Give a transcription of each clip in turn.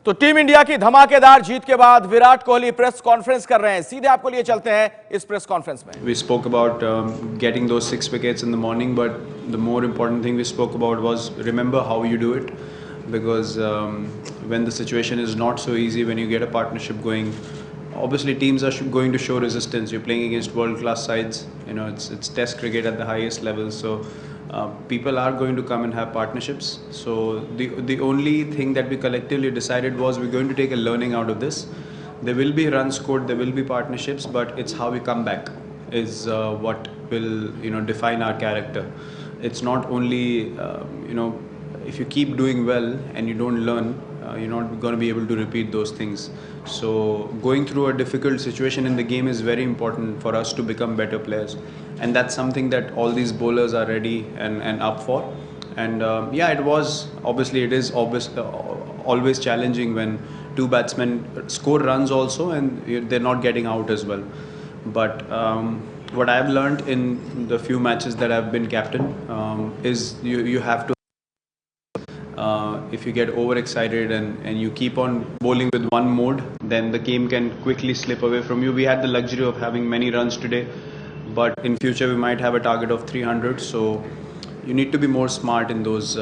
तो team India की धमाकेदार जीत के बाद विराट कोहली प्रेस कॉन्फ्रेंस कर रहे हैं। सीधे आपको लिए चलते हैं इस प्रेस कॉन्फ्रेंस में। We spoke about getting those 6 wickets in the morning, but the more important thing we spoke about was remember how you do it, because when the situation is not so easy, when you get a partnership going, obviously teams are going to show resistance. You're playing against world-class sides. You know, it's Test cricket at the highest level, so people are going to come and have partnerships. So the only thing that we collectively decided was we're going to take a learning out of this. There will be runs scored, there will be partnerships, but it's how we come back is what will define our character. It's not only if you keep doing well and you don't learn, you're not going to be able to repeat those things. So going through a difficult situation in the game is very important for us to become better players, and that's something that all these bowlers are ready and up for. And it is always challenging when two batsmen score runs also and they're not getting out as well. But what I've learned in the few matches that I've been captain is you have to if you get overexcited and you keep on bowling with one mode, then the game can quickly slip away from you. We had the luxury of having many runs today, but in future we might have a target of 300. So you need to be more smart in those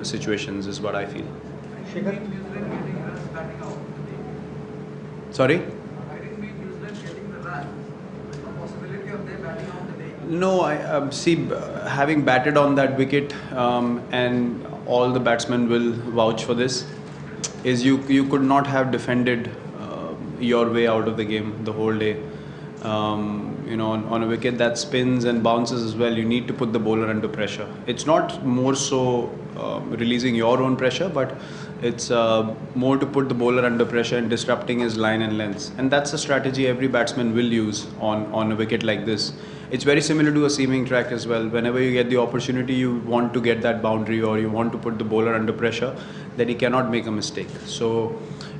situations is what I feel. Sorry? No, I see. Having batted on that wicket, and all the batsmen will vouch for this, is you could not have defended your way out of the game the whole day. On a wicket that spins and bounces as well, you need to put the bowler under pressure. It's not more so releasing your own pressure, but it's more to put the bowler under pressure and disrupting his line and lengths. And that's a strategy every batsman will use on a wicket like this. It's very similar to a seaming track as well. Whenever you get the opportunity, you want to get that boundary or you want to put the bowler under pressure, that he cannot make a mistake. So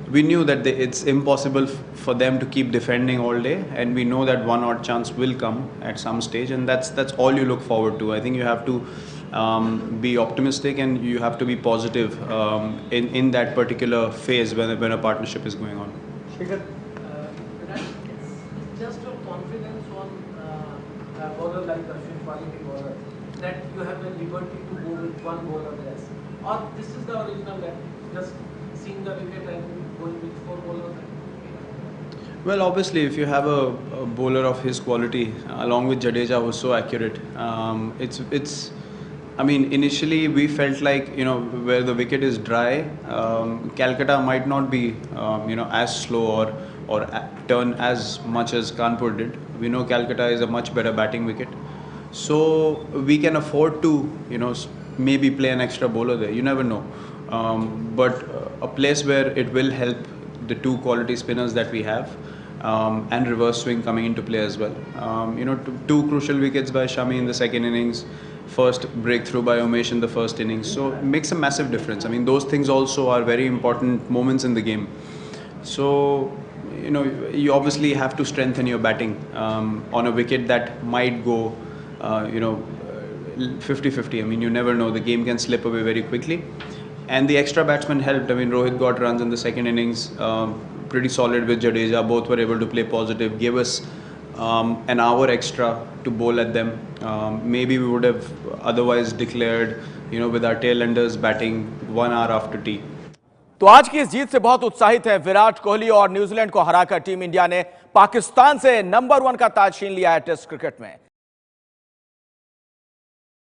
we knew that it's impossible for them to keep defending all day, and we know that one odd chance will come at some stage, and that's all you look forward to. I think you have to be optimistic and you have to be positive in that particular phase when a partnership is going on. Just your confidence on a bowler like Ashwin, quality bowler, that you have the liberty to go with one bowler less, or this is the original that just seeing the wicket and going with four bowlers? Well, obviously, if you have a bowler of his quality, along with Jadeja, who's so accurate, I mean, initially we felt like, where the wicket is dry, Calcutta might not be, as slow or turn as much as Kanpur did. We know Calcutta is a much better batting wicket. So we can afford to, maybe play an extra bowler there. You never know. But a place where it will help the two quality spinners that we have, and reverse swing coming into play as well. Two crucial wickets by Shami in the second innings, first breakthrough by Umesh in the first innings. So it makes a massive difference. I mean, those things also are very important moments in the game. So, you obviously have to strengthen your batting on a wicket that might go, 50-50. I mean, you never know. The game can slip away very quickly. And the extra batsman helped. I mean, Rohit got runs in the second innings, pretty solid with Jadeja. Both were able to play positive, gave us an hour extra to bowl at them. Maybe we would have otherwise declared, with our tail-enders batting 1 hour after tea. तो आज की इस जीत से बहुत उत्साहित है विराट कोहली, और New Zealand को हराकर टीम इंडिया ने पाकिस्तान से नंबर 1 का ताज छीन लिया है टेस्ट क्रिकेट में।